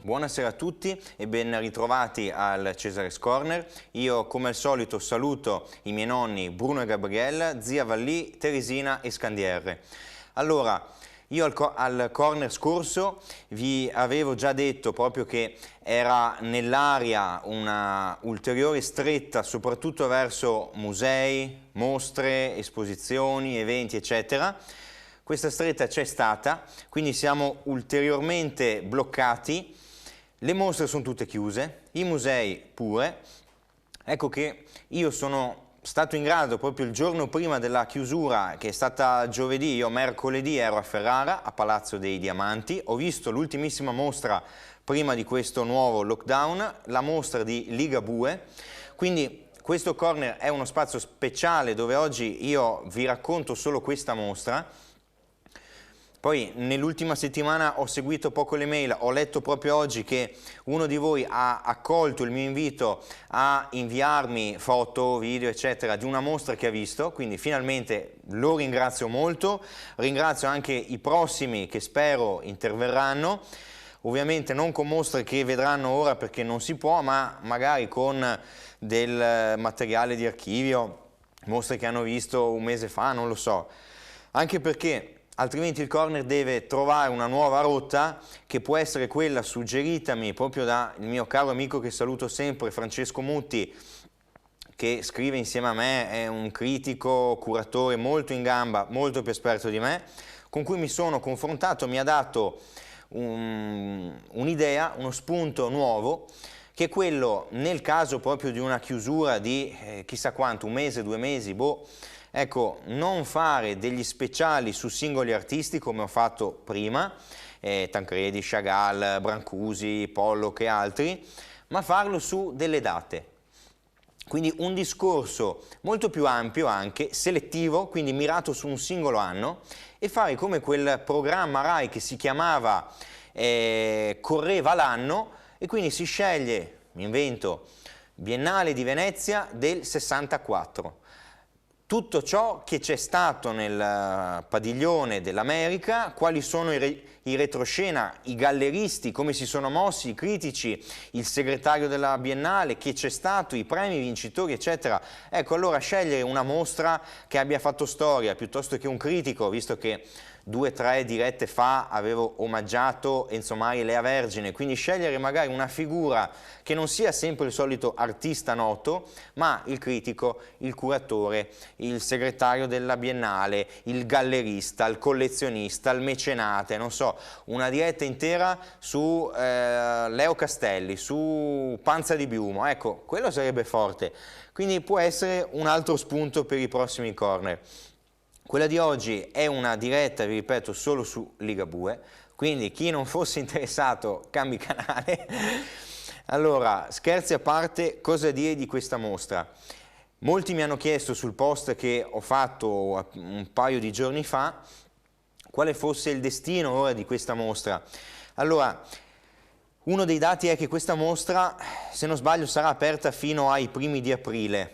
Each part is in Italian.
Buonasera a tutti e ben ritrovati al Cesare's Corner. Io come al solito saluto i miei nonni Bruno e Gabriella, zia Vallì, Teresina e Scandierre. Allora, io al corner scorso vi avevo già detto proprio che era nell'aria una ulteriore stretta soprattutto verso musei, mostre, esposizioni, eventi eccetera. Questa stretta c'è stata, quindi siamo ulteriormente bloccati. Le mostre sono tutte chiuse, i musei pure. Ecco che io sono stato in grado proprio il giorno prima della chiusura, che è stata giovedì, io mercoledì ero a Ferrara, a Palazzo dei Diamanti, ho visto l'ultimissima mostra prima di questo nuovo lockdown, la mostra di Ligabue, quindi questo corner è uno spazio speciale dove oggi io vi racconto solo questa mostra. Poi nell'ultima settimana ho seguito poco le mail, ho letto proprio oggi che uno di voi ha accolto il mio invito a inviarmi foto, video eccetera di una mostra che ha visto, quindi finalmente lo ringrazio molto, ringrazio anche i prossimi che spero interverranno, ovviamente non con mostre che vedranno ora perché non si può, ma magari con del materiale di archivio, mostre che hanno visto un mese fa, non lo so, anche perché altrimenti il corner deve trovare una nuova rotta che può essere quella suggeritami proprio dal mio caro amico che saluto sempre, Francesco Mutti, che scrive insieme a me, è un critico, curatore molto in gamba, molto più esperto di me, con cui mi sono confrontato, mi ha dato un'idea, uno spunto nuovo, che è quello nel caso proprio di una chiusura di chissà quanto, un mese, 2 mesi, boh, ecco, non fare degli speciali su singoli artisti come ho fatto prima, Tancredi, Chagall, Brancusi, Pollock e altri, ma farlo su delle date. Quindi un discorso molto più ampio anche, selettivo, quindi mirato su un singolo anno, e fare come quel programma Rai che si chiamava Correva l'anno, e quindi si sceglie, mi invento, Biennale di Venezia del 64. Tutto ciò che c'è stato nel padiglione dell'America, quali sono i retroscena, i galleristi, come si sono mossi, i critici, il segretario della Biennale, che c'è stato, i premi, i vincitori, eccetera. Ecco, allora scegliere una mostra che abbia fatto storia piuttosto che un critico, visto che 2 o 3 dirette fa avevo omaggiato Enzo Mari e Lea Vergine, quindi scegliere magari una figura che non sia sempre il solito artista noto, ma il critico, il curatore, il segretario della Biennale, il gallerista, il collezionista, il mecenate, non so, una diretta intera su Leo Castelli, su Panza di Biumo, ecco, quello sarebbe forte, quindi può essere un altro spunto per i prossimi corner. Quella di oggi è una diretta, vi ripeto, solo su Ligabue, quindi chi non fosse interessato cambi canale. Allora, scherzi a parte, cosa dire di questa mostra? Molti mi hanno chiesto sul post che ho fatto un paio di giorni fa quale fosse il destino ora di questa mostra. Allora, uno dei dati è che questa mostra, se non sbaglio, sarà aperta fino ai primi di aprile.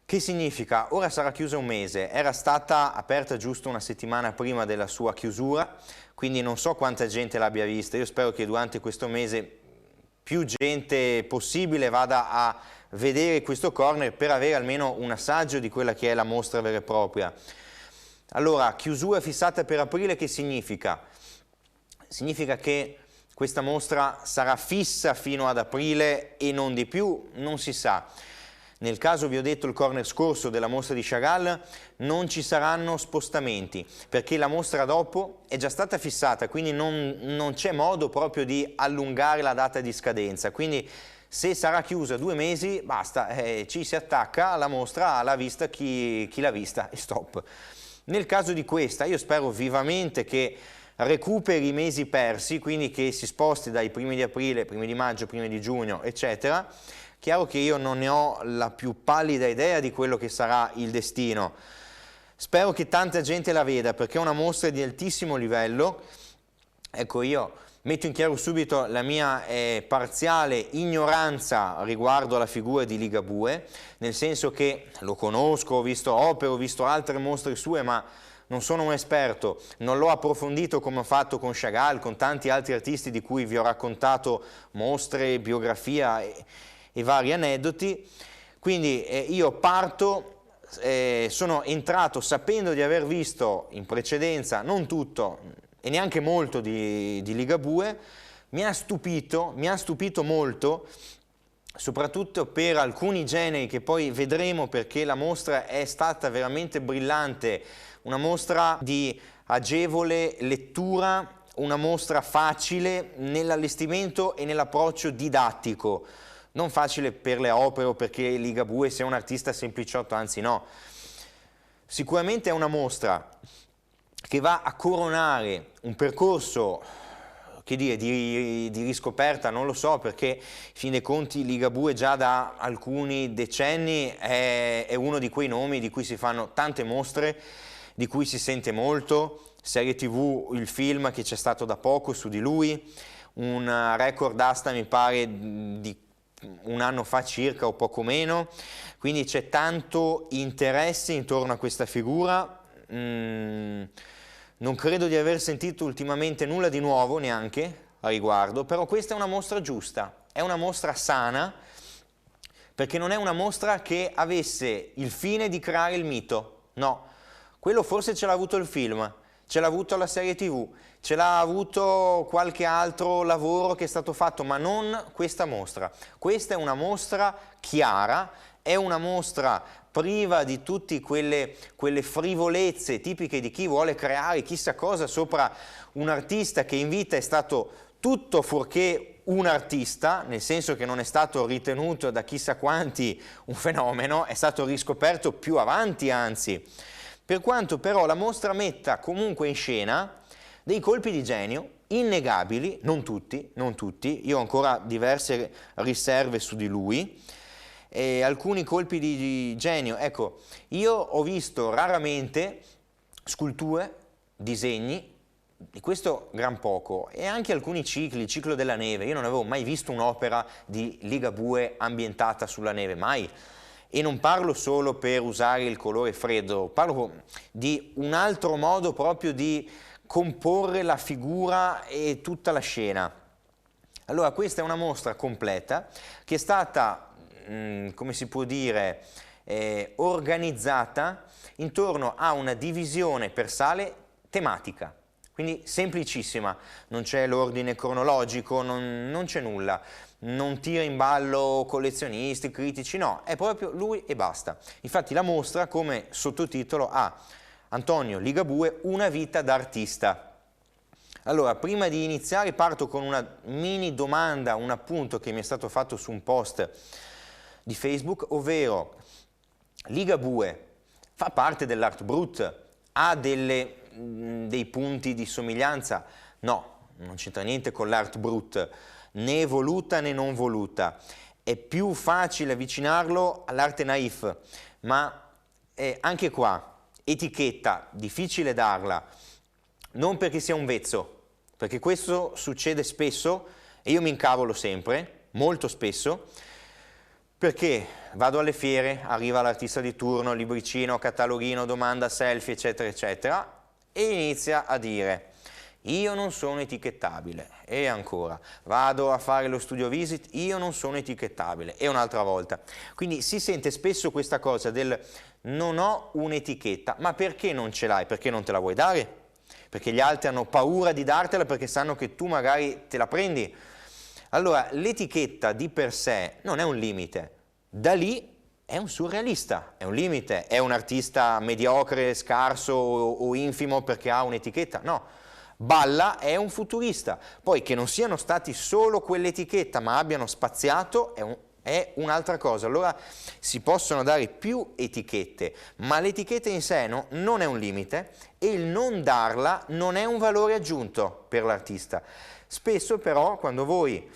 Che significa? Ora sarà chiusa un mese, era stata aperta giusto una settimana prima della sua chiusura, quindi non so quanta gente l'abbia vista, io spero che durante questo mese più gente possibile vada a vedere questo corner per avere almeno un assaggio di quella che è la mostra vera e propria. Allora, chiusura fissata per aprile che significa? Significa che questa mostra sarà fissa fino ad aprile e non di più? Non si sa. Nel caso, vi ho detto il corner scorso della mostra di Chagall, non ci saranno spostamenti, perché la mostra dopo è già stata fissata, quindi non c'è modo proprio di allungare la data di scadenza. Quindi se sarà chiusa 2 mesi, basta, ci si attacca alla mostra, l'ha vista chi l'ha vista e stop. Nel caso di questa, io spero vivamente che recuperi i mesi persi, quindi che si sposti dai primi di aprile, primi di maggio, primi di giugno, eccetera. Chiaro che io non ne ho la più pallida idea di quello che sarà il destino. Spero che tanta gente la veda perché è una mostra di altissimo livello. Ecco, io metto in chiaro subito la mia parziale ignoranza riguardo alla figura di Ligabue, nel senso che lo conosco, ho visto opere, ho visto altre mostre sue, ma non sono un esperto, non l'ho approfondito come ho fatto con Chagall, con tanti altri artisti di cui vi ho raccontato mostre, biografia e vari aneddoti, quindi io parto, sono entrato sapendo di aver visto in precedenza non tutto e neanche molto di Ligabue. Mi ha stupito molto, soprattutto per alcuni generi che poi vedremo, perché la mostra è stata veramente brillante, una mostra di agevole lettura, una mostra facile nell'allestimento e nell'approccio didattico, non facile per le opere o perché Ligabue sia un artista sempliciotto, anzi no. Sicuramente è una mostra che va a coronare un percorso, che dire, di riscoperta, non lo so, perché in fin dei conti Ligabue già da alcuni decenni è uno di quei nomi di cui si fanno tante mostre, di cui si sente molto, serie TV, il film che c'è stato da poco su di lui, un record d'asta mi pare di un anno fa circa o poco meno, quindi c'è tanto interesse intorno a questa figura. Non credo di aver sentito ultimamente nulla di nuovo neanche a riguardo, però questa è una mostra giusta, è una mostra sana, perché non è una mostra che avesse il fine di creare il mito, no, quello forse ce l'ha avuto il film, ce l'ha avuto la serie TV, ce l'ha avuto qualche altro lavoro che è stato fatto, ma non questa mostra. Questa è una mostra chiara, è una mostra priva di tutte quelle frivolezze tipiche di chi vuole creare chissà cosa sopra un artista che in vita è stato tutto fuorché un artista, nel senso che non è stato ritenuto da chissà quanti un fenomeno, è stato riscoperto più avanti anzi. Per quanto però la mostra metta comunque in scena dei colpi di genio innegabili, non tutti, io ho ancora diverse riserve su di lui, e alcuni colpi di genio, ecco, io ho visto raramente sculture, disegni, di questo gran poco, e anche alcuni cicli, il ciclo della neve, io non avevo mai visto un'opera di Ligabue ambientata sulla neve, mai. E non parlo solo per usare il colore freddo, parlo di un altro modo proprio di comporre la figura e tutta la scena. Allora questa è una mostra completa che è stata, come si può dire, organizzata intorno a una divisione per sale tematica. Quindi semplicissima, non c'è l'ordine cronologico, non c'è nulla, non tira in ballo collezionisti, critici, no, è proprio lui e basta. Infatti la mostra come sottotitolo ha Antonio Ligabue, una vita d'artista. Allora, prima di iniziare parto con una mini domanda, un appunto che mi è stato fatto su un post di Facebook, ovvero Ligabue fa parte dell'Art Brut, ha dei punti di somiglianza? No, non c'entra niente con l'Art Brut, né voluta né non voluta. È più facile avvicinarlo all'arte naif, ma anche qua, etichetta, difficile darla, non perché sia un vezzo, perché questo succede spesso e io mi incavolo sempre, molto spesso, perché vado alle fiere, arriva l'artista di turno, libricino, cataloghino, domanda, selfie, eccetera, eccetera, e inizia a dire io non sono etichettabile, e ancora, vado a fare lo studio visit, io non sono etichettabile, e un'altra volta. Quindi si sente spesso questa cosa del non ho un'etichetta, ma perché non ce l'hai? Perché non te la vuoi dare? Perché gli altri hanno paura di dartela perché sanno che tu magari te la prendi? Allora, l'etichetta di per sé non è un limite, da lì è un surrealista, è un limite, è un artista mediocre, scarso o infimo perché ha un'etichetta, no. Balla è un futurista, poi che non siano stati solo quell'etichetta ma abbiano spaziato è un'altra cosa. Allora si possono dare più etichette, ma l'etichetta in sé non è un limite e il non darla non è un valore aggiunto per l'artista. Spesso però quando voi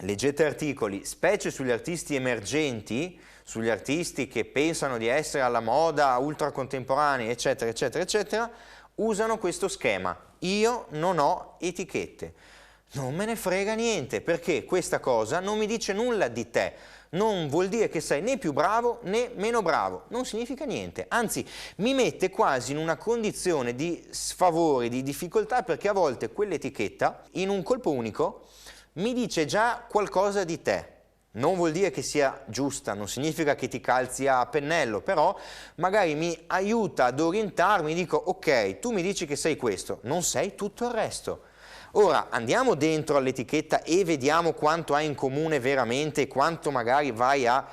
leggete articoli, specie sugli artisti emergenti, sugli artisti che pensano di essere alla moda, ultra contemporanei, eccetera, eccetera, eccetera, usano questo schema. Io non ho etichette. Non me ne frega niente, perché questa cosa non mi dice nulla di te. Non vuol dire che sei né più bravo né meno bravo, non significa niente, anzi mi mette quasi in una condizione di sfavore, di difficoltà, perché a volte quell'etichetta in un colpo unico mi dice già qualcosa di te. Non vuol dire che sia giusta, non significa che ti calzi a pennello, però magari mi aiuta ad orientarmi, dico ok, tu mi dici che sei questo, non sei tutto il resto. Ora andiamo dentro all'etichetta e vediamo quanto hai in comune veramente e quanto magari vai a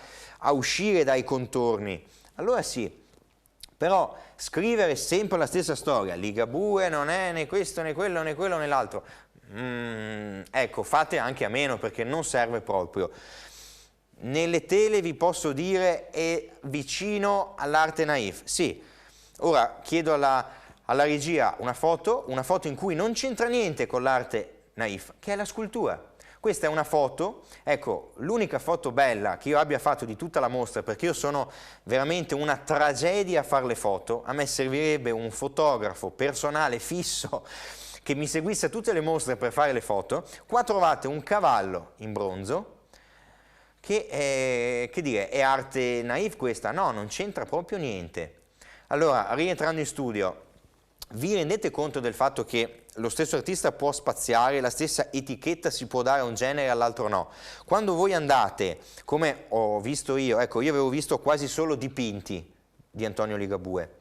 uscire dai contorni. Allora sì, però scrivere sempre la stessa storia, Ligabue non è né questo né quello né quello né l'altro, ecco, fate anche a meno perché non serve proprio. Nelle tele vi posso dire è vicino all'arte naif, sì. Ora chiedo alla regia una foto in cui non c'entra niente con l'arte naif, che è la scultura. Questa è una foto, ecco, l'unica foto bella che io abbia fatto di tutta la mostra, perché io sono veramente una tragedia a fare le foto, a me servirebbe un fotografo personale fisso che mi seguisse a tutte le mostre per fare le foto. Qua trovate un cavallo in bronzo, che è arte naif questa? No, non c'entra proprio niente. Allora, rientrando in studio, vi rendete conto del fatto che lo stesso artista può spaziare, la stessa etichetta si può dare a un genere e all'altro no? Quando voi andate, come ho visto io, ecco, io avevo visto quasi solo dipinti di Antonio Ligabue,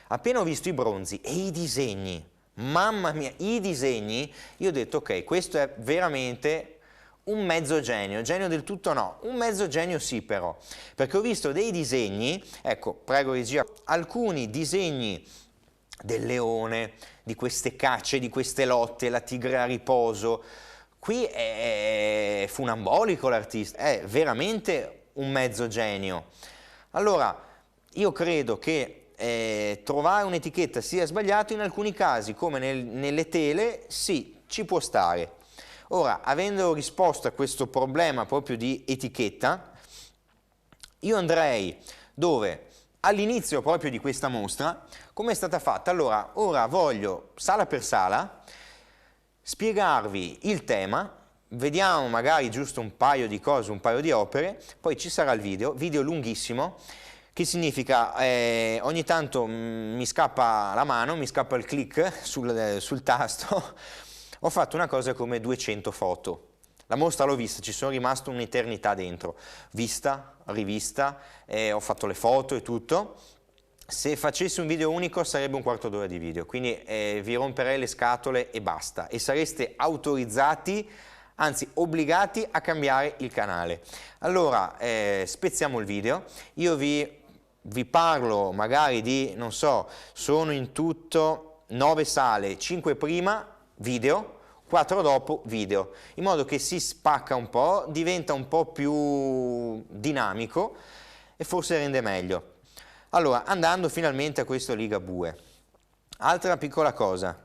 appena ho visto i bronzi e i disegni, mamma mia, i disegni, io ho detto ok, questo è veramente un mezzo genio del tutto no, un mezzo genio sì però, perché ho visto dei disegni, ecco, prego regia, alcuni disegni del leone, di queste cacce, di queste lotte, la tigre a riposo, qui è funambolico l'artista, è veramente un mezzo genio. Allora, io credo che trovare un'etichetta sia sbagliato in alcuni casi, come nelle tele, sì, ci può stare. Ora, avendo risposto a questo problema proprio di etichetta, io andrei dove all'inizio proprio di questa mostra, come è stata fatta? Allora, ora voglio, sala per sala, spiegarvi il tema, vediamo magari giusto un paio di cose, un paio di opere, poi ci sarà il video lunghissimo, che significa ogni tanto mi scappa la mano, mi scappa il click sul tasto, ho fatto una cosa come 200 foto. La mostra l'ho vista, ci sono rimasto un'eternità dentro, vista, rivista, ho fatto le foto e tutto. Se facessi un video unico sarebbe un quarto d'ora di video, quindi vi romperei le scatole e basta, e sareste autorizzati, anzi obbligati a cambiare il canale. Allora, spezziamo il video, io vi parlo magari di, non so, sono in tutto 9 sale, 5 prima, video, 4 dopo video, in modo che si spacca un po', diventa un po' più dinamico e forse rende meglio. Allora, andando finalmente a questo Ligabue, altra piccola cosa,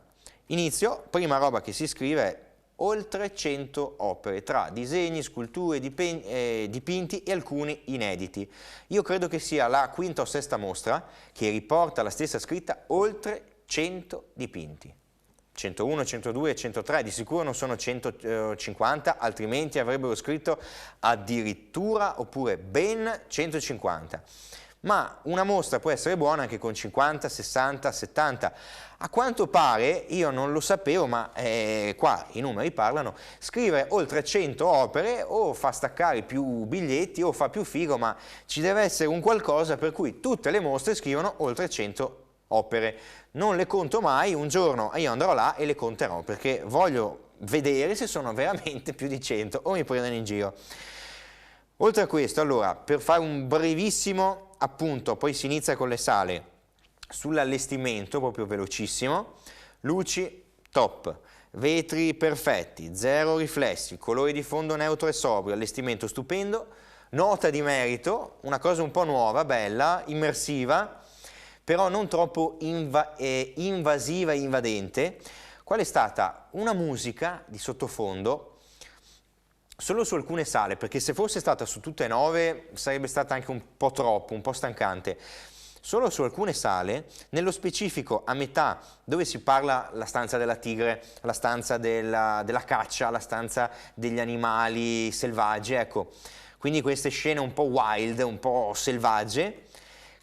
inizio, prima roba che si scrive è oltre 100 opere, tra disegni, sculture, dipinti e alcuni inediti. Io credo che sia la quinta o sesta mostra che riporta la stessa scritta oltre 100 dipinti. 101, 102, 103, di sicuro non sono 150, altrimenti avrebbero scritto addirittura oppure ben 150. Ma una mostra può essere buona anche con 50, 60, 70. A quanto pare, io non lo sapevo, ma qua i numeri parlano, scrivere oltre 100 opere o fa staccare più biglietti o fa più figo, ma ci deve essere un qualcosa per cui tutte le mostre scrivono oltre 100 opere. Non le conto mai, un giorno io andrò là e le conterò perché voglio vedere se sono veramente più di 100 o mi prendono in giro. Oltre a questo, allora, per fare un brevissimo appunto, poi si inizia con le sale, sull'allestimento proprio velocissimo, luci top, vetri perfetti, zero riflessi, colori di fondo neutro e sobrio, allestimento stupendo, nota di merito, una cosa un po' nuova, bella, immersiva, però non troppo invasiva e invadente. Qual è stata una musica di sottofondo solo su alcune sale, perché se fosse stata su tutte e 9 sarebbe stata anche un po' troppo, un po' stancante. solo su alcune sale, nello specifico a metà dove si parla la stanza della tigre, la stanza della caccia, la stanza degli animali selvaggi, ecco, quindi queste scene un po' wild, un po' selvagge.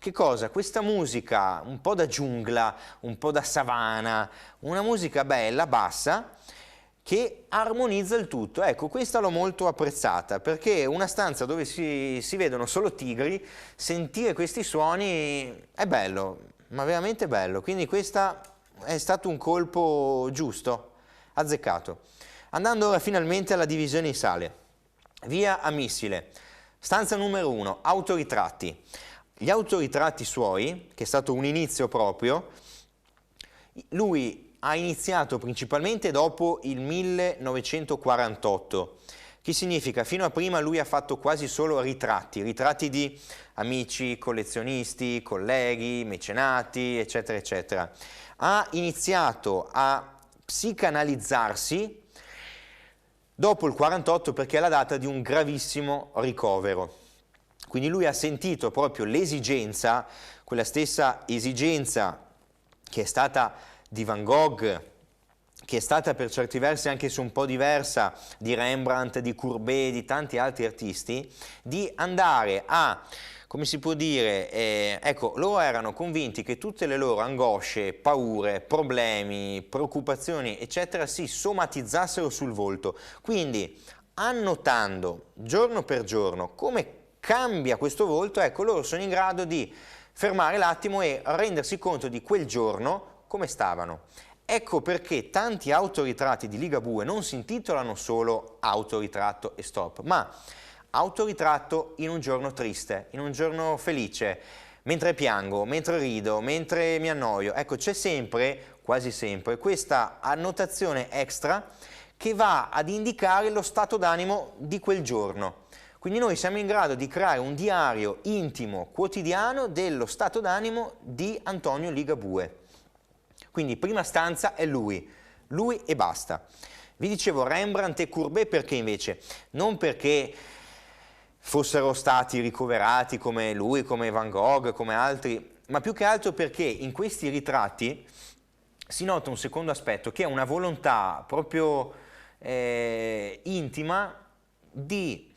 Che cosa? Questa musica un po' da giungla, un po' da savana, una musica bella, bassa, che armonizza il tutto. Ecco, questa l'ho molto apprezzata, perché una stanza dove si vedono solo tigri, sentire questi suoni è bello, ma veramente bello. Quindi questo è stato un colpo giusto, azzeccato. Andando ora finalmente alla divisione in sale. Via a missile. Stanza numero 1, autoritratti. Gli autoritratti suoi, che è stato un inizio proprio, lui ha iniziato principalmente dopo il 1948, che significa fino a prima lui ha fatto quasi solo ritratti di amici, collezionisti, colleghi, mecenati, eccetera, eccetera. Ha iniziato a psicanalizzarsi dopo il 48 perché è la data di un gravissimo ricovero. Quindi lui ha sentito proprio l'esigenza, quella stessa esigenza che è stata di Van Gogh, che è stata per certi versi anche se un po' diversa di Rembrandt, di Courbet, di tanti altri artisti, di andare a, come si può dire, ecco, loro erano convinti che tutte le loro angosce, paure, problemi, preoccupazioni, eccetera, si somatizzassero sul volto. Quindi, annotando giorno per giorno come cambia questo volto, ecco, loro sono in grado di fermare l'attimo e rendersi conto di quel giorno come stavano. Ecco perché tanti autoritratti di Ligabue non si intitolano solo autoritratto e stop, ma autoritratto in un giorno triste, in un giorno felice, mentre piango, mentre rido, mentre mi annoio. Ecco, c'è sempre, quasi sempre, questa annotazione extra che va ad indicare lo stato d'animo di quel giorno. Quindi noi siamo in grado di creare un diario intimo, quotidiano, dello stato d'animo di Antonio Ligabue. Quindi prima stanza è lui e basta. Vi dicevo Rembrandt e Courbet perché invece? Non perché fossero stati ricoverati come lui, come Van Gogh, come altri, ma più che altro perché in questi ritratti si nota un secondo aspetto che è una volontà proprio intima di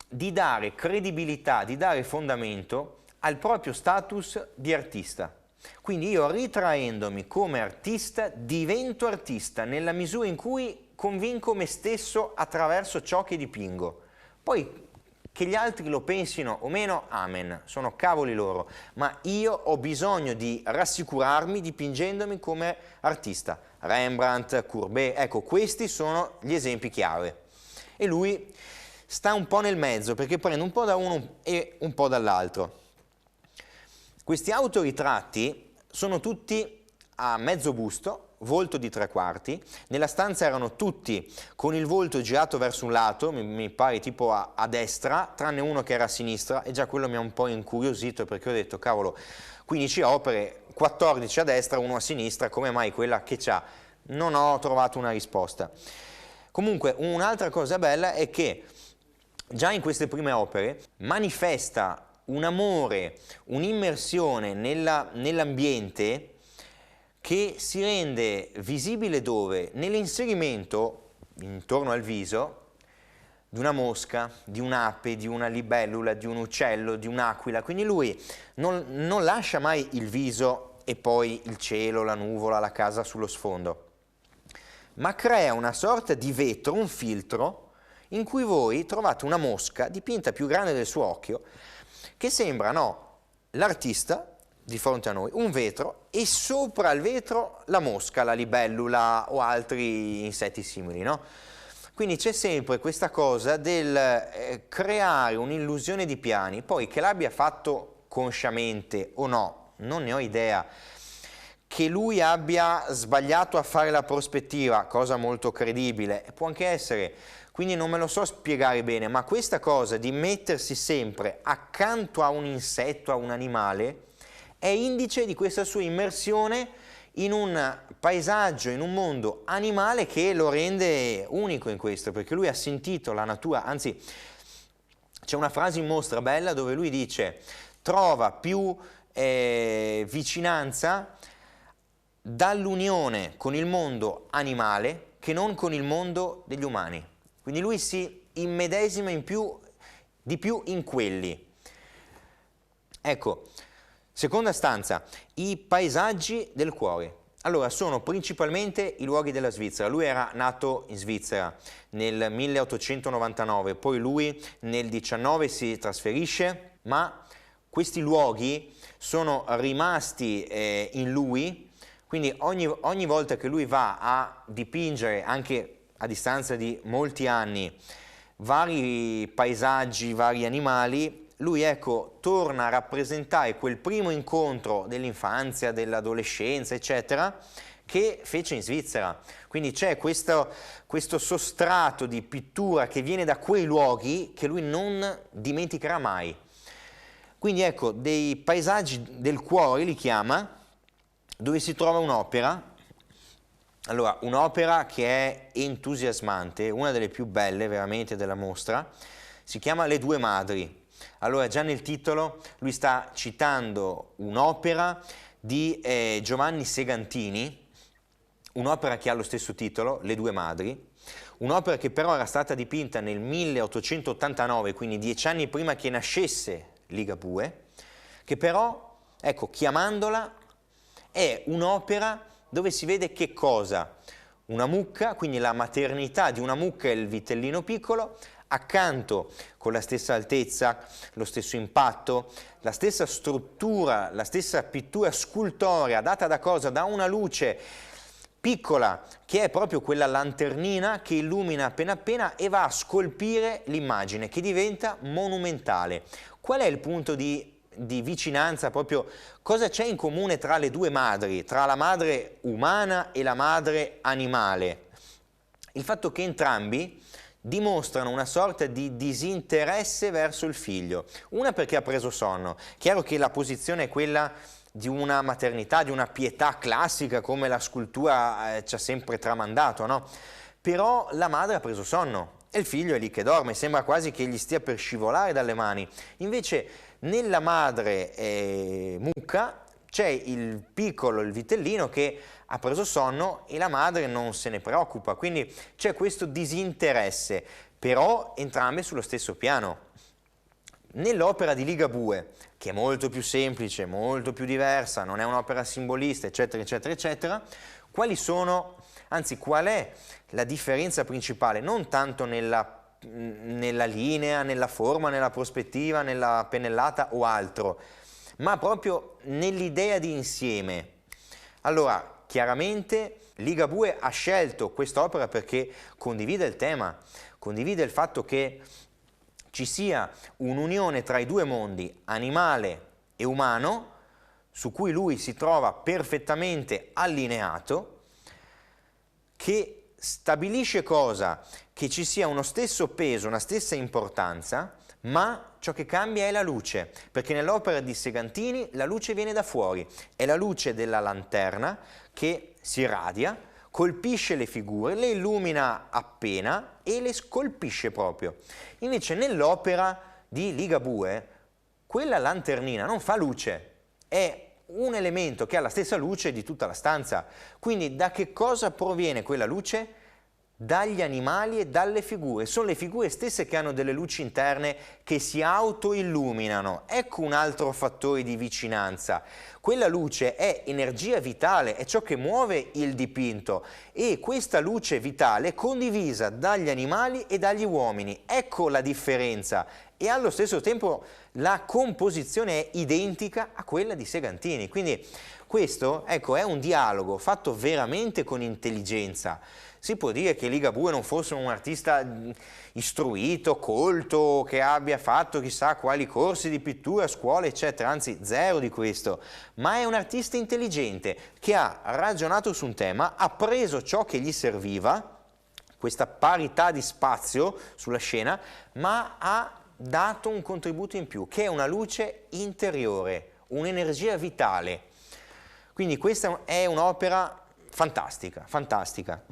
dare credibilità, di dare fondamento al proprio status di artista. Quindi io ritraendomi come artista divento artista nella misura in cui convinco me stesso attraverso ciò che dipingo. Poi che gli altri lo pensino o meno, amen, sono cavoli loro, ma io ho bisogno di rassicurarmi dipingendomi come artista. Rembrandt, Courbet, ecco, questi sono gli esempi chiave. E lui sta un po' nel mezzo perché prende un po' da uno e un po' dall'altro. Questi autoritratti sono tutti a mezzo busto, volto di 3/4, nella stanza erano tutti con il volto girato verso un lato, mi pare tipo a destra, tranne uno che era a sinistra, e già quello mi ha un po' incuriosito perché ho detto, cavolo, 15 opere, 14 a destra, uno a sinistra, come mai quella che c'ha? Non ho trovato una risposta. Comunque, un'altra cosa bella è che già in queste prime opere manifesta un amore, un'immersione nell'ambiente che si rende visibile dove? Nell'inserimento intorno al viso di una mosca, di un'ape, di una libellula, di un uccello, di un'aquila. Quindi lui non lascia mai il viso e poi il cielo, la nuvola, la casa sullo sfondo, ma crea una sorta di vetro, un filtro, in cui voi trovate una mosca dipinta più grande del suo occhio, che sembra, no, l'artista di fronte a noi, un vetro, e sopra il vetro la mosca, la libellula o altri insetti simili, no? Quindi c'è sempre questa cosa del creare un'illusione di piani, poi che l'abbia fatto consciamente o no, non ne ho idea, che lui abbia sbagliato a fare la prospettiva, cosa molto credibile, può anche essere, quindi non me lo so spiegare bene, ma questa cosa di mettersi sempre accanto a un insetto, a un animale, è indice di questa sua immersione in un paesaggio, in un mondo animale che lo rende unico in questo, perché lui ha sentito la natura, anzi c'è una frase in mostra bella dove lui dice trova più vicinanza dall'unione con il mondo animale che non con il mondo degli umani. Quindi lui si immedesima di più in quelli. Ecco, seconda stanza, i paesaggi del cuore. Allora, sono principalmente i luoghi della Svizzera. Lui era nato in Svizzera nel 1899, poi lui nel 19 si trasferisce, ma questi luoghi sono rimasti in lui, quindi ogni volta che lui va a dipingere, anche a distanza di molti anni, vari paesaggi, vari animali, lui ecco torna a rappresentare quel primo incontro dell'infanzia, dell'adolescenza, eccetera, che fece in Svizzera. Quindi c'è questo sostrato di pittura che viene da quei luoghi che lui non dimenticherà mai. Quindi ecco, dei paesaggi del cuore li chiama, dove si trova un'opera. Allora, un'opera che è entusiasmante, una delle più belle veramente della mostra, si chiama Le due madri. Allora, già nel titolo lui sta citando un'opera di Giovanni Segantini, un'opera che ha lo stesso titolo, Le due madri, un'opera che però era stata dipinta nel 1889, quindi 10 anni prima che nascesse Ligabue, che però, ecco, chiamandola, è un'opera dove si vede che cosa? Una mucca, quindi la maternità di una mucca e il vitellino piccolo, accanto con la stessa altezza, lo stesso impatto, la stessa struttura, la stessa pittura scultorea data da cosa? Da una luce piccola che è proprio quella lanternina che illumina appena appena e va a scolpire l'immagine che diventa monumentale. Qual è il punto di vicinanza, proprio cosa c'è in comune tra le due madri, tra la madre umana e la madre animale? Il fatto che entrambi dimostrano una sorta di disinteresse verso il figlio. Una perché ha preso sonno. Chiaro che la posizione è quella di una maternità, di una pietà classica come la scultura ci ha sempre tramandato, no? Però la madre ha preso sonno e il figlio è lì che dorme, sembra quasi che gli stia per scivolare dalle mani. Invece nella madre mucca c'è il piccolo, il vitellino che ha preso sonno e la madre non se ne preoccupa, quindi c'è questo disinteresse, però entrambe sullo stesso piano. Nell'opera di Ligabue, che è molto più semplice, molto più diversa, non è un'opera simbolista, eccetera, eccetera, eccetera, qual è la differenza principale? Non tanto nella linea, nella forma, nella prospettiva, nella pennellata o altro, ma proprio nell'idea di insieme. Allora, chiaramente Ligabue ha scelto quest'opera perché condivide il tema, condivide il fatto che ci sia un'unione tra i due mondi, animale e umano, su cui lui si trova perfettamente allineato, che stabilisce cosa? Che ci sia uno stesso peso, una stessa importanza, ma ciò che cambia è la luce, perché nell'opera di Segantini la luce viene da fuori, è la luce della lanterna che si irradia, colpisce le figure, le illumina appena e le scolpisce proprio. Invece nell'opera di Ligabue quella lanternina non fa luce, è un elemento che ha la stessa luce di tutta la stanza. Quindi da che cosa proviene quella luce? Dagli animali e dalle figure. Sono le figure stesse che hanno delle luci interne che si autoilluminano. Ecco un altro fattore di vicinanza. Quella luce è energia vitale, è ciò che muove il dipinto e questa luce vitale è condivisa dagli animali e dagli uomini. Ecco la differenza. E allo stesso tempo la composizione è identica a quella di Segantini. Quindi questo, ecco, è un dialogo fatto veramente con intelligenza. Si può dire che Ligabue non fosse un artista istruito, colto, che abbia fatto chissà quali corsi di pittura a scuola, eccetera, anzi zero di questo, ma è un artista intelligente che ha ragionato su un tema, ha preso ciò che gli serviva, questa parità di spazio sulla scena, ma ha dato un contributo in più, che è una luce interiore, un'energia vitale. Quindi questa è un'opera fantastica, fantastica.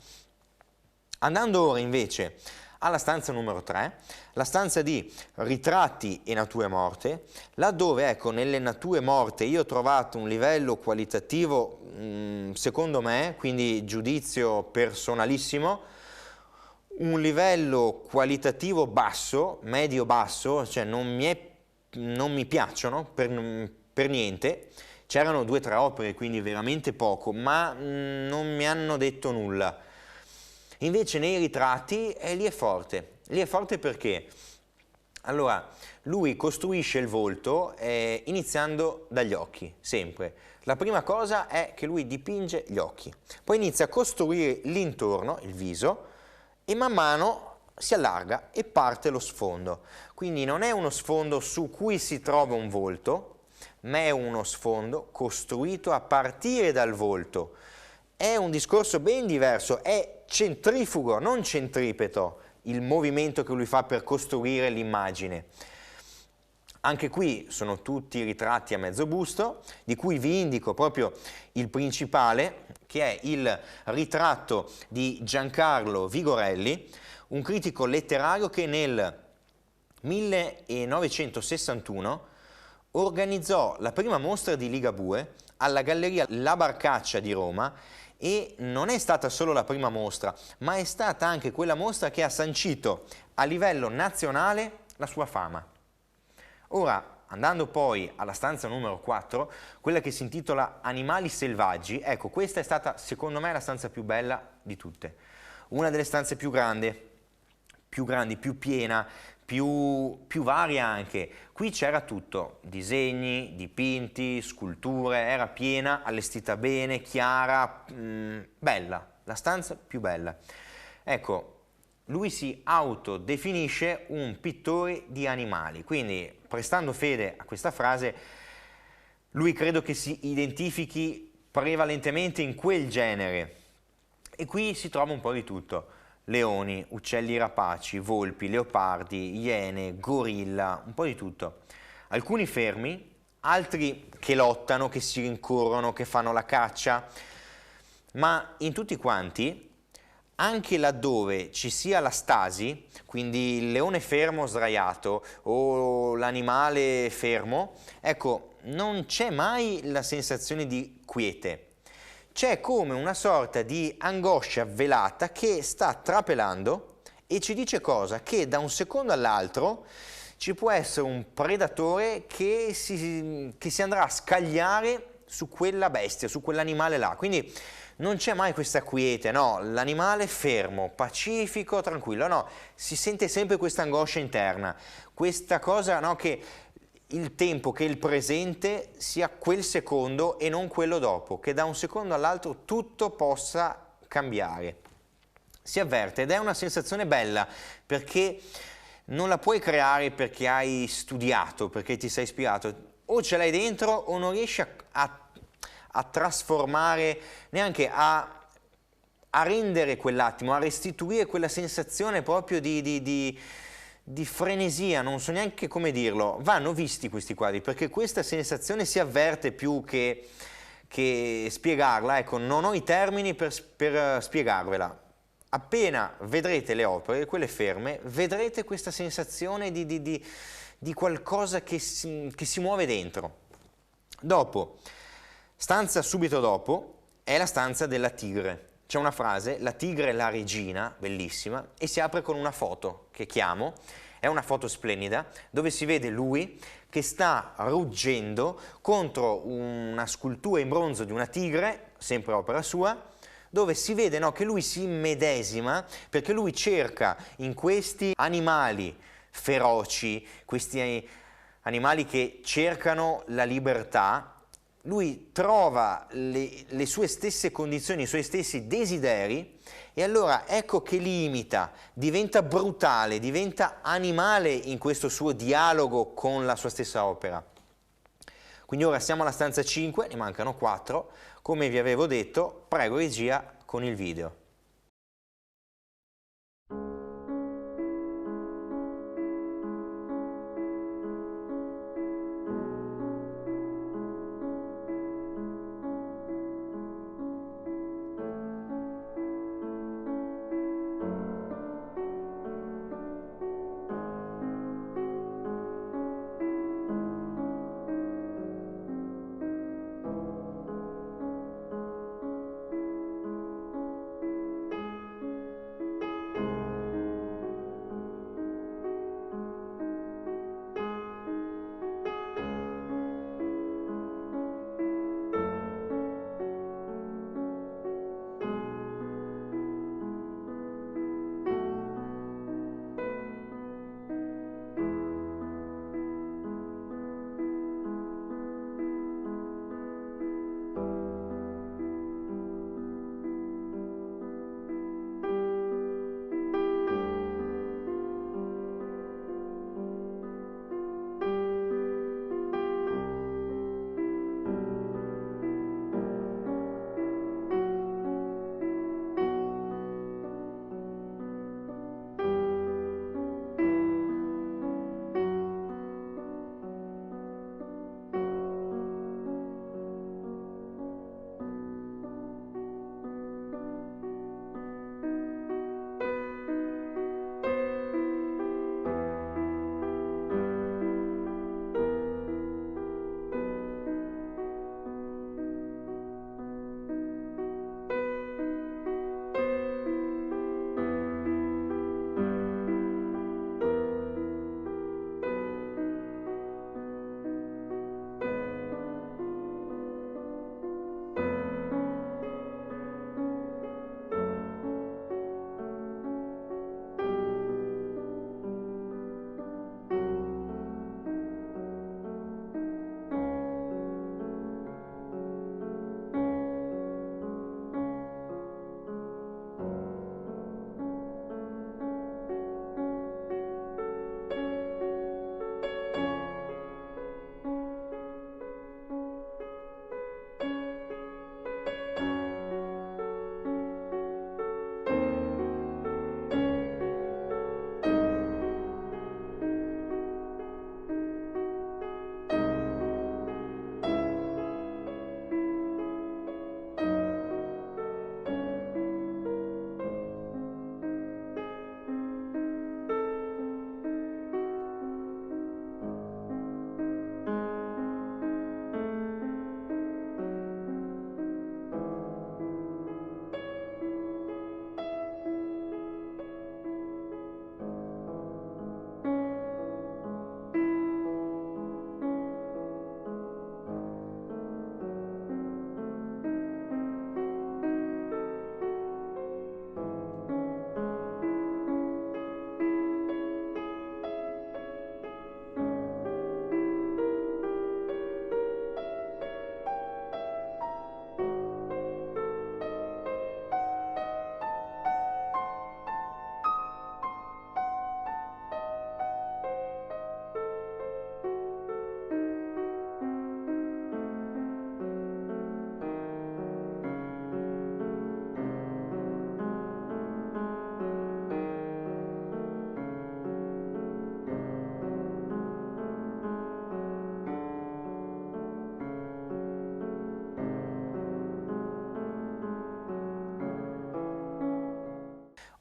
Andando ora invece alla stanza numero 3, la stanza di ritratti e nature morte, laddove ecco nelle nature morte io ho trovato un livello qualitativo secondo me, quindi giudizio personalissimo, un livello qualitativo basso, medio-basso, cioè non mi piacciono per niente. C'erano 2 o 3 opere, quindi veramente poco, ma non mi hanno detto nulla. Invece nei ritratti lì è forte. Lì è forte perché? Allora, lui costruisce il volto iniziando dagli occhi, sempre. La prima cosa è che lui dipinge gli occhi, poi inizia a costruire l'intorno, il viso, e man mano si allarga e parte lo sfondo. Quindi non è uno sfondo su cui si trova un volto, ma è uno sfondo costruito a partire dal volto. È un discorso ben diverso, è centrifugo, non centripeto, il movimento che lui fa per costruire l'immagine. Anche qui sono tutti ritratti a mezzo busto, di cui vi indico proprio il principale, che è il ritratto di Giancarlo Vigorelli, un critico letterario che nel 1961 organizzò la prima mostra di Ligabue alla Galleria La Barcaccia di Roma, e non è stata solo la prima mostra, ma è stata anche quella mostra che ha sancito a livello nazionale la sua fama. Ora, andando poi alla stanza numero 4, quella che si intitola Animali selvaggi, ecco, questa è stata secondo me la stanza più bella di tutte. Una delle stanze più grandi, più piena, più varia anche. Qui c'era tutto, disegni, dipinti, sculture, era piena, allestita bene, chiara, bella, la stanza più bella. Ecco, lui si autodefinisce un pittore di animali, quindi prestando fede a questa frase, lui credo che si identifichi prevalentemente in quel genere. E qui si trova un po' di tutto: leoni, uccelli rapaci, volpi, leopardi, iene, gorilla, un po' di tutto. Alcuni fermi, altri che lottano, che si rincorrono, che fanno la caccia, ma in tutti quanti, anche laddove ci sia la stasi, quindi il leone fermo sdraiato o l'animale fermo, ecco, non c'è mai la sensazione di quiete. C'è come una sorta di angoscia velata che sta trapelando e ci dice cosa? Che da un secondo all'altro ci può essere un predatore che si andrà a scagliare su quella bestia, su quell'animale là. Quindi non c'è mai questa quiete, no, l'animale fermo, pacifico, tranquillo, no, si sente sempre questa angoscia interna, questa cosa, no, che il tempo, che il presente sia quel secondo e non quello dopo, che da un secondo all'altro tutto possa cambiare. Si avverte ed è una sensazione bella, perché non la puoi creare perché hai studiato, perché ti sei ispirato, o ce l'hai dentro o non riesci a trasformare, neanche a rendere quell'attimo, a restituire quella sensazione proprio di frenesia, non so neanche come dirlo. Vanno visti questi quadri, perché questa sensazione si avverte più che spiegarla. Ecco, non ho i termini per spiegarvela. Appena vedrete le opere, quelle ferme, vedrete questa sensazione di qualcosa che si muove dentro. Dopo, stanza subito dopo, è la stanza della tigre. C'è una frase: la tigre è la regina, bellissima, e si apre con una foto che chiamo. È una foto splendida dove si vede lui che sta ruggendo contro una scultura in bronzo di una tigre, sempre opera sua, dove si vede, no, che lui si immedesima, perché lui cerca in questi animali feroci, questi animali che cercano la libertà, lui trova le sue stesse condizioni, i suoi stessi desideri, e allora ecco che li imita, diventa brutale, diventa animale in questo suo dialogo con la sua stessa opera. Quindi ora siamo alla stanza 5, ne mancano 4, come vi avevo detto, prego regia con il video.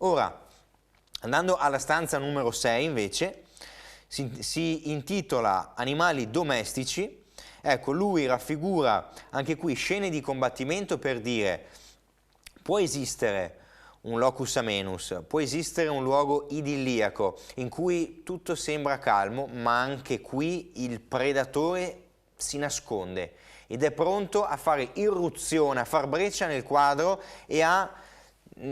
Ora, andando alla stanza numero 6 invece, si intitola Animali domestici. Ecco, lui raffigura anche qui scene di combattimento per dire: può esistere un locus amenus, può esistere un luogo idilliaco in cui tutto sembra calmo, ma anche qui il predatore si nasconde ed è pronto a fare irruzione, a far breccia nel quadro e a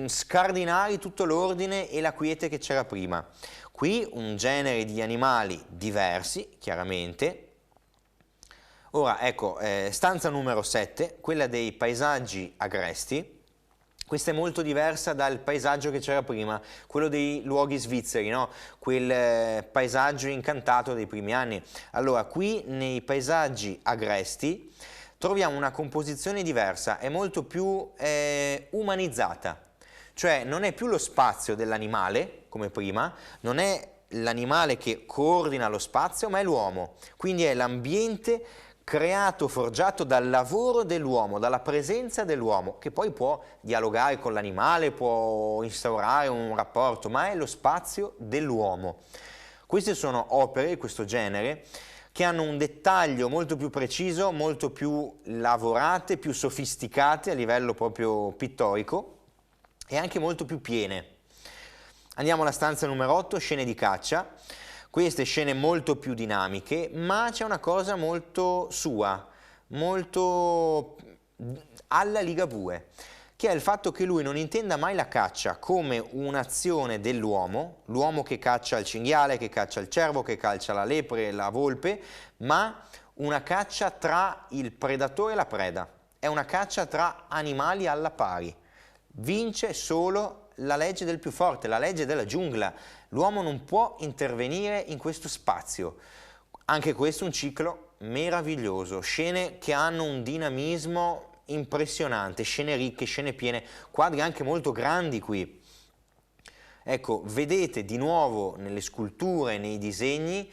scardinare tutto l'ordine e la quiete che c'era prima. Qui un genere di animali diversi, chiaramente. Ora, ecco, stanza numero 7, quella dei paesaggi agresti. Questa è molto diversa dal paesaggio che c'era prima, quello dei luoghi svizzeri, no? Quel paesaggio incantato dei primi anni. Allora, qui nei paesaggi agresti troviamo una composizione diversa, è molto più umanizzata, cioè non è più lo spazio dell'animale, come prima, non è l'animale che coordina lo spazio, ma è l'uomo, quindi è l'ambiente creato, forgiato dal lavoro dell'uomo, dalla presenza dell'uomo, che poi può dialogare con l'animale, può instaurare un rapporto, ma è lo spazio dell'uomo. Queste sono opere di questo genere che hanno un dettaglio molto più preciso, molto più lavorate, più sofisticate a livello proprio pittorico e anche molto più piene. Andiamo alla stanza numero 8, scene di caccia. Queste scene molto più dinamiche, ma c'è una cosa molto sua, molto alla Ligabue, che è il fatto che lui non intenda mai la caccia come un'azione dell'uomo, l'uomo che caccia il cinghiale, che caccia il cervo, che caccia la lepre, la volpe, ma una caccia tra il predatore e la preda. È una caccia tra animali alla pari. Vince solo la legge del più forte, la legge della giungla. L'uomo non può intervenire in questo spazio. Anche questo è un ciclo meraviglioso, scene che hanno un dinamismo impressionante, scene ricche, scene piene, quadri anche molto grandi qui. Ecco, vedete di nuovo nelle sculture, nei disegni,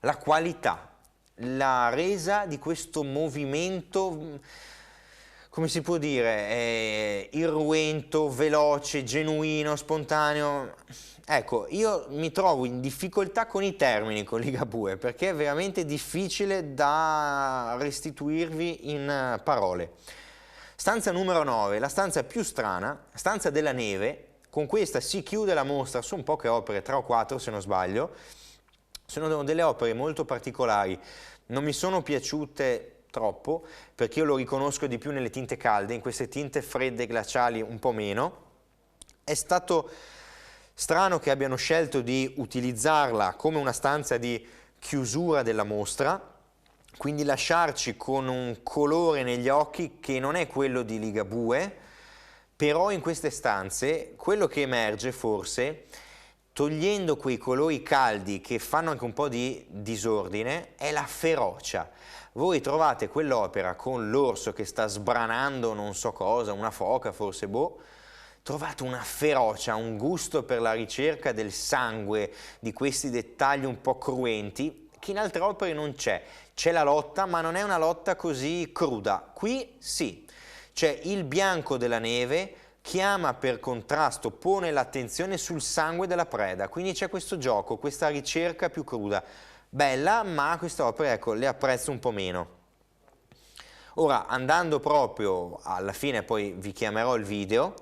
la qualità, la resa di questo movimento, come si può dire, irruento, veloce, genuino, spontaneo. Ecco, io mi trovo in difficoltà con i termini con Ligabue, perché è veramente difficile da restituirvi in parole. Stanza numero 9, la stanza più strana, stanza della neve. Con questa si chiude la mostra, sono poche opere, 3 o 4 se non sbaglio. Sono delle opere molto particolari, non mi sono piaciute troppo perché io lo riconosco di più nelle tinte calde, in queste tinte fredde glaciali un po' meno. È stato strano che abbiano scelto di utilizzarla come una stanza di chiusura della mostra, quindi lasciarci con un colore negli occhi che non è quello di Ligabue, però in queste stanze quello che emerge forse, togliendo quei colori caldi che fanno anche un po' di disordine, è la ferocia. Voi trovate quell'opera con l'orso che sta sbranando non so cosa, una foca forse, boh, trovate una ferocia, un gusto per la ricerca del sangue, di questi dettagli un po' cruenti, che in altre opere non c'è. C'è la lotta, ma non è una lotta così cruda. Qui sì, c'è il bianco della neve, chiama per contrasto, pone l'attenzione sul sangue della preda, quindi c'è questo gioco, questa ricerca più cruda. Bella, ma queste opere, ecco, le apprezzo un po' meno. Ora, andando proprio alla fine, poi vi chiamerò il video,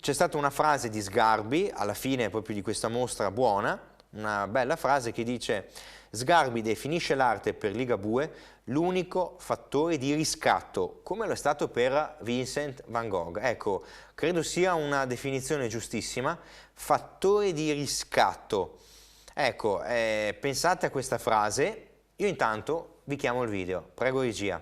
c'è stata una frase di Sgarbi, alla fine proprio di questa mostra buona, una bella frase che dice: Sgarbi definisce l'arte per Ligabue l'unico fattore di riscatto, come lo è stato per Vincent van Gogh. Ecco, credo sia una definizione giustissima, fattore di riscatto. Ecco, pensate a questa frase, io intanto vi chiamo il video, prego regia.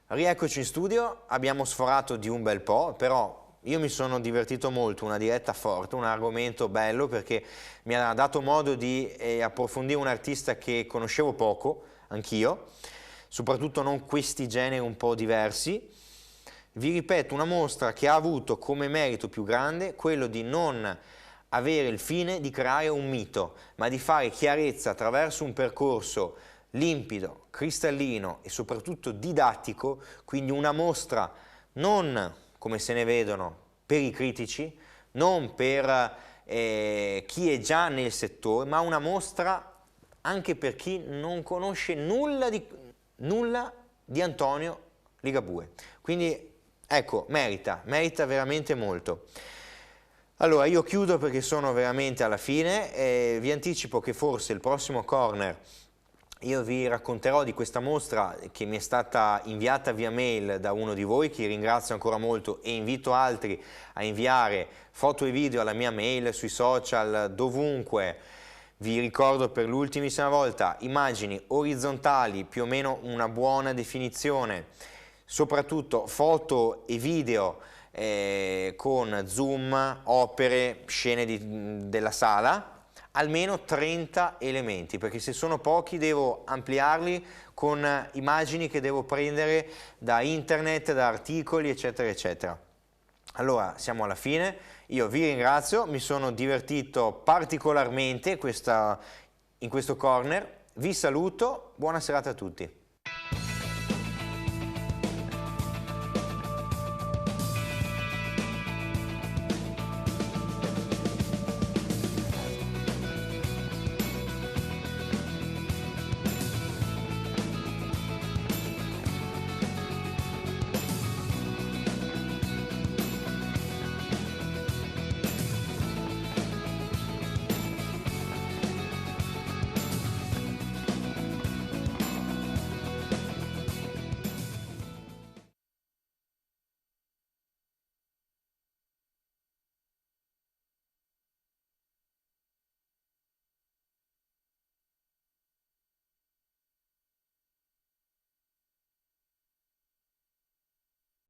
Rieccoci in studio, abbiamo sforato di un bel po', però io mi sono divertito molto, una diretta forte, un argomento bello perché mi ha dato modo di approfondire un artista che conoscevo poco, anch'io, soprattutto non questi generi un po' diversi. Vi ripeto, una mostra che ha avuto come merito più grande quello di non avere il fine di creare un mito, ma di fare chiarezza attraverso un percorso limpido, cristallino e soprattutto didattico, quindi una mostra non, come se ne vedono, per i critici, non per chi è già nel settore, ma una mostra anche per chi non conosce nulla di Antonio Ligabue. Quindi ecco, merita veramente molto. Allora, io chiudo perché sono veramente alla fine, vi anticipo che forse il prossimo corner io vi racconterò di questa mostra che mi è stata inviata via mail da uno di voi, che ringrazio ancora molto e invito altri a inviare foto e video alla mia mail, sui social, dovunque. Vi ricordo per l'ultimissima volta immagini orizzontali, più o meno una buona definizione, soprattutto foto e video con zoom, opere, scene della sala, almeno 30 elementi, perché se sono pochi devo ampliarli con immagini che devo prendere da internet, da articoli, eccetera, eccetera. Allora, siamo alla fine, io vi ringrazio, mi sono divertito particolarmente in questo corner, vi saluto, buona serata a tutti.